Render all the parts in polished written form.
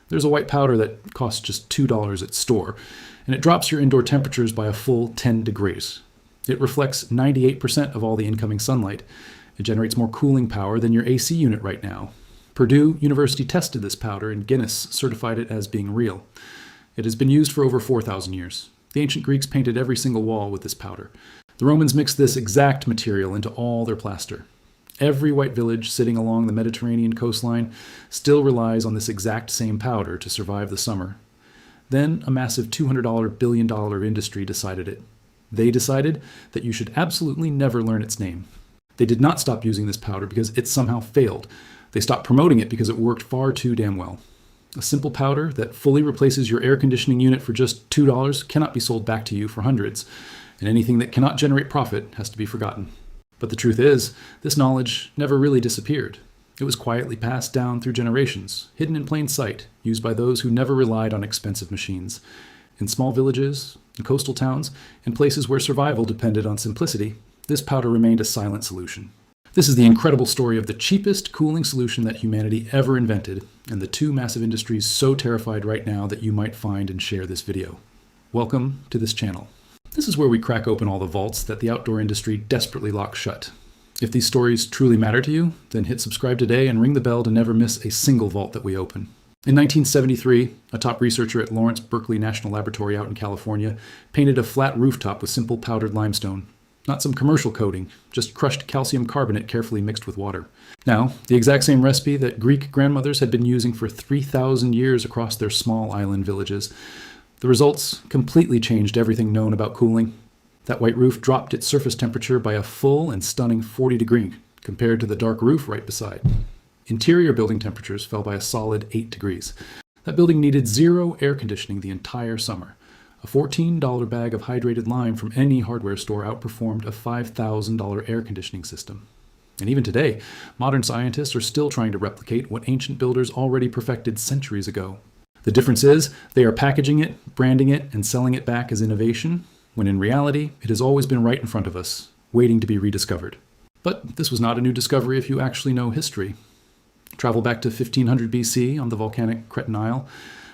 There's a white powder that costs just $2 at store, and it drops your indoor temperatures by a full 10 degrees. It reflects 98% of all the incoming sunlight. It generates more cooling power than your AC unit right now. Purdue University tested this powder, and Guinness certified it as being real. It has been used for over 4,000 years. The ancient Greeks painted every single wall with this powder. The Romans mixed this exact material into all their plaster. Every white village sitting along the Mediterranean coastline still relies on this exact same powder to survive the summer. Then a massive $200 billion industry decided it. They decided that you should absolutely never learn its name. They did not stop using this powder because it somehow failed. They stopped promoting it because it worked far too damn well. A simple powder that fully replaces your air conditioning unit for just $2 cannot be sold back to you for hundreds, and anything that cannot generate profit has to be forgotten. But the truth is, this knowledge never really disappeared. It was quietly passed down through generations, hidden in plain sight, used by those who never relied on expensive machines. In small villages, in coastal towns, and places where survival depended on simplicity, this powder remained a silent solution. This is the incredible story of the cheapest cooling solution that humanity ever invented, and the two massive industries so terrified right now that you might find and share this video. Welcome to this channel. This is where we crack open all the vaults that the outdoor industry desperately locks shut. If these stories truly matter to you, then hit subscribe today and ring the bell to never miss a single vault that we open. In 1973, a top researcher at Lawrence Berkeley National Laboratory out in California painted a flat rooftop with simple powdered limestone. Not some commercial coating, just crushed calcium carbonate carefully mixed with water. Now, the exact same recipe that Greek grandmothers had been using for 3,000 years across their small island villages. The results completely changed everything known about cooling. That white roof dropped its surface temperature by a full and stunning 40 degrees compared to the dark roof right beside. Interior building temperatures fell by a solid 8 degrees. That building needed zero air conditioning the entire summer. A $14 bag of hydrated lime from any hardware store outperformed a $5,000 air conditioning system. And even today, modern scientists are still trying to replicate what ancient builders already perfected centuries ago. The difference is, they are packaging it, branding it, and selling it back as innovation, when in reality, it has always been right in front of us, waiting to be rediscovered. But this was not a new discovery if you actually know history. Travel back to 1500 BC on the volcanic Cretan Isle.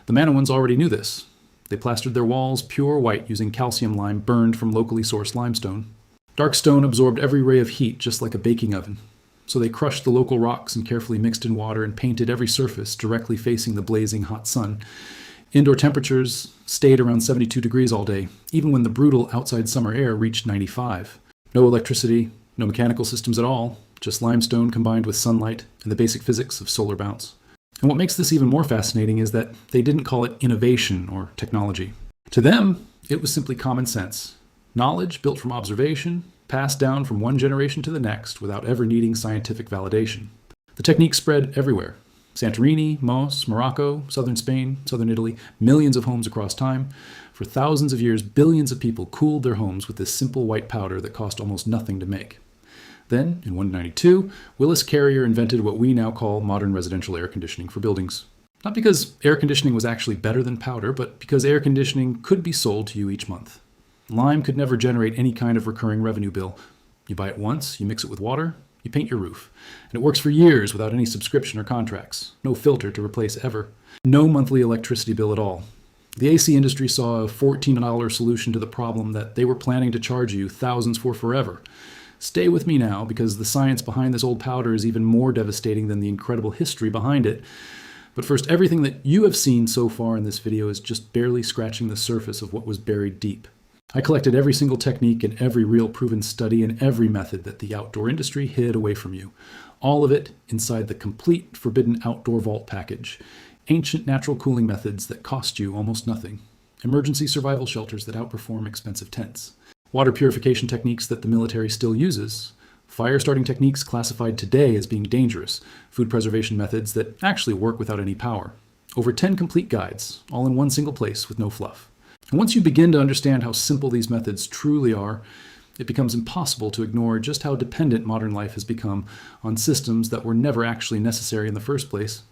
The Minoans already knew this. They plastered their walls pure white using calcium lime burned from locally sourced limestone. Dark stone absorbed every ray of heat just like a baking oven. So they crushed the local rocks and carefully mixed in water and painted every surface directly facing the blazing hot sun. Indoor temperatures stayed around 72 degrees all day, even when the brutal outside summer air reached 95. No electricity, no mechanical systems at all, just limestone combined with sunlight and the basic physics of solar bounce. And what makes this even more fascinating is that they didn't call it innovation or technology. To them, it was simply common sense. Knowledge built from observation, passed down from one generation to the next without ever needing scientific validation. The technique spread everywhere. Santorini, Mos, Morocco, southern Spain, southern Italy, millions of homes across time. For thousands of years, billions of people cooled their homes with this simple white powder that cost almost nothing to make. Then, in 192, Willis Carrier invented what we now call modern residential air conditioning for buildings. Not because air conditioning was actually better than powder, but because air conditioning could be sold to you each month. Lime could never generate any kind of recurring revenue bill. You buy it once, you mix it with water, you paint your roof. And it works for years without any subscription or contracts. No filter to replace ever. No monthly electricity bill at all. The AC industry saw a $14 solution to the problem that they were planning to charge you thousands for forever. Stay with me now, because the science behind this old powder is even more devastating than the incredible history behind it. But first, everything that you have seen so far in this video is just barely scratching the surface of what was buried deep. I collected every single technique and every real proven study and every method that the outdoor industry hid away from you. All of it inside the complete forbidden outdoor vault package. Ancient natural cooling methods that cost you almost nothing. Emergency survival shelters that outperform expensive tents. Water purification techniques that the military still uses. Fire starting techniques classified today as being dangerous. Food preservation methods that actually work without any power. Over 10 complete guides, all in one single place with no fluff. And once you begin to understand how simple these methods truly are, it becomes impossible to ignore just how dependent modern life has become on systems that were never actually necessary in the first place.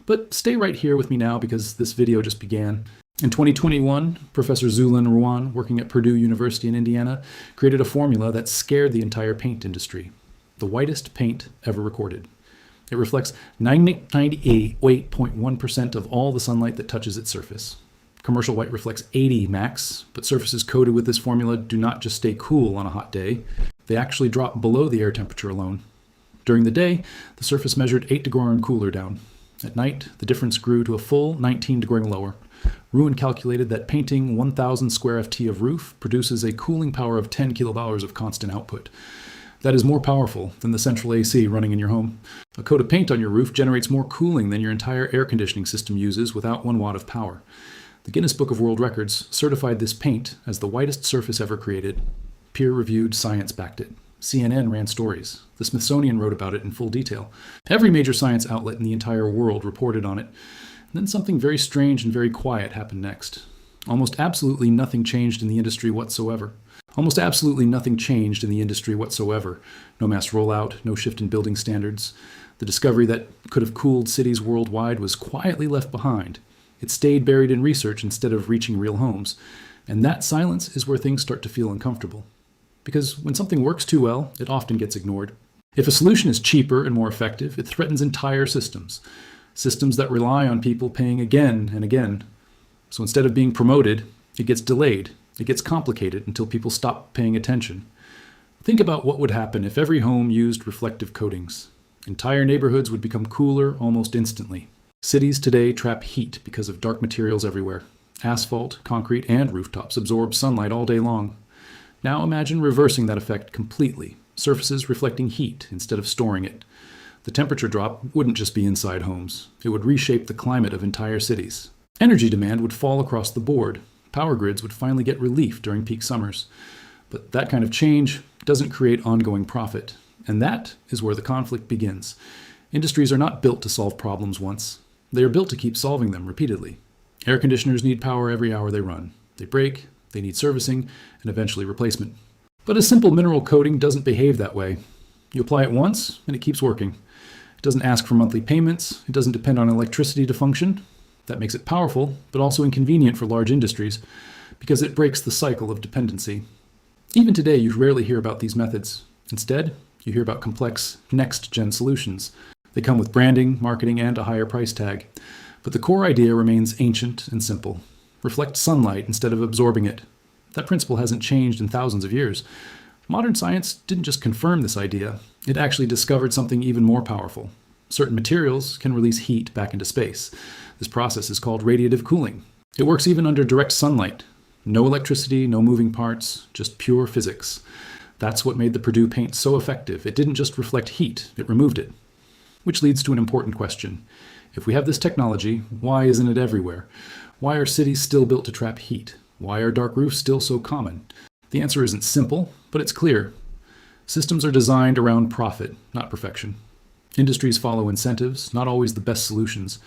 But stay right here with me now, because this video just began. In 2021, Professor Zulin Ruan, working at Purdue University in Indiana, created a formula that scared the entire paint industry. The whitest paint ever recorded. It reflects 98.1% of all the sunlight that touches its surface. Commercial white reflects 80 max, but surfaces coated with this formula do not just stay cool on a hot day, they actually drop below the air temperature alone. During the day, the surface measured 8 degrees cooler down. At night, the difference grew to a full 19 degrees lower. Ruin calculated that painting 1,000 square ft of roof produces a cooling power of $10 kWh of constant output. That is more powerful than the central AC running in your home. A coat of paint on your roof generates more cooling than your entire air conditioning system uses without 1 watt of power. The Guinness Book of World Records certified this paint as the whitest surface ever created. Peer-reviewed science backed it. CNN ran stories. The Smithsonian wrote about it in full detail. Every major science outlet in the entire world reported on it. And then something very strange and very quiet happened next. Almost absolutely nothing changed in the industry whatsoever. No mass rollout, no shift in building standards. The discovery that could have cooled cities worldwide was quietly left behind. It stayed buried in research instead of reaching real homes. And that silence is where things start to feel uncomfortable. Because when something works too well, it often gets ignored. If a solution is cheaper and more effective, it threatens entire systems. Systems that rely on people paying again and again. So instead of being promoted, it gets delayed. It gets complicated until people stop paying attention. Think about what would happen if every home used reflective coatings. Entire neighborhoods would become cooler almost instantly. Cities today trap heat because of dark materials everywhere. Asphalt, concrete, and rooftops absorb sunlight all day long. Now imagine reversing that effect completely. Surfaces reflecting heat instead of storing it. The temperature drop wouldn't just be inside homes. It would reshape the climate of entire cities. Energy demand would fall across the board. Power grids would finally get relief during peak summers. But that kind of change doesn't create ongoing profit. And that is where the conflict begins. Industries are not built to solve problems once. They are built to keep solving them repeatedly. Air conditioners need power every hour they run. They break, they need servicing, and eventually replacement. But a simple mineral coating doesn't behave that way. You apply it once, and it keeps working. It doesn't ask for monthly payments. It doesn't depend on electricity to function. That makes it powerful, but also inconvenient for large industries, because it breaks the cycle of dependency. Even today, you rarely hear about these methods. Instead, you hear about complex, next-gen solutions. They come with branding, marketing, and a higher price tag. But the core idea remains ancient and simple. Reflect sunlight instead of absorbing it. That principle hasn't changed in thousands of years. Modern science didn't just confirm this idea. It actually discovered something even more powerful. Certain materials can release heat back into space. This process is called radiative cooling. It works even under direct sunlight. No electricity, no moving parts, just pure physics. That's what made the Purdue paint so effective. It didn't just reflect heat, it removed it. Which leads to an important question. If we have this technology, why isn't it everywhere? Why are cities still built to trap heat? Why are dark roofs still so common? The answer isn't simple, but it's clear. Systems are designed around profit, not perfection. Industries follow incentives, not always the best solutions.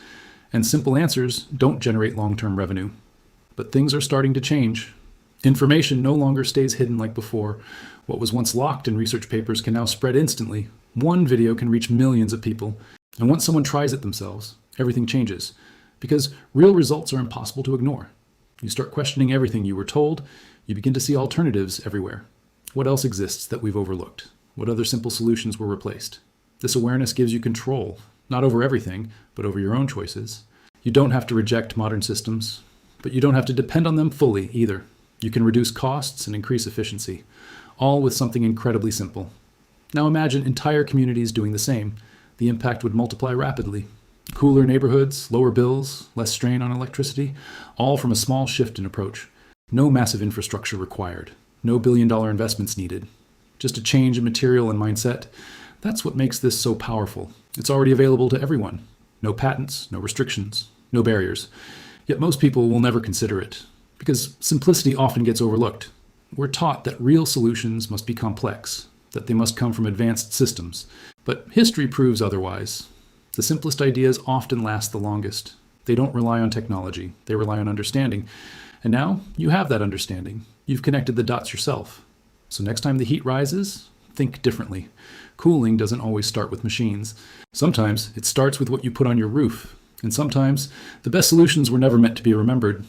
And simple answers don't generate long-term revenue. But things are starting to change. Information no longer stays hidden like before. What was once locked in research papers can now spread instantly. One video can reach millions of people. And once someone tries it themselves, everything changes. Because real results are impossible to ignore. You start questioning everything you were told. You begin to see alternatives everywhere. What else exists that we've overlooked? What other simple solutions were replaced? This awareness gives you control, not over everything, but over your own choices. You don't have to reject modern systems, but you don't have to depend on them fully either. You can reduce costs and increase efficiency, all with something incredibly simple. Now imagine entire communities doing the same. The impact would multiply rapidly. Cooler neighborhoods, lower bills, less strain on electricity, all from a small shift in approach. No massive infrastructure required. No billion-dollar investments needed. Just a change in material and mindset. That's what makes this so powerful. It's already available to everyone. No patents, no restrictions, no barriers. Yet most people will never consider it, because simplicity often gets overlooked. We're taught that real solutions must be complex, that they must come from advanced systems. But history proves otherwise. The simplest ideas often last the longest. They don't rely on technology, they rely on understanding. And now you have that understanding. You've connected the dots yourself. So next time the heat rises, think differently. Cooling doesn't always start with machines. Sometimes it starts with what you put on your roof. And sometimes the best solutions were never meant to be remembered.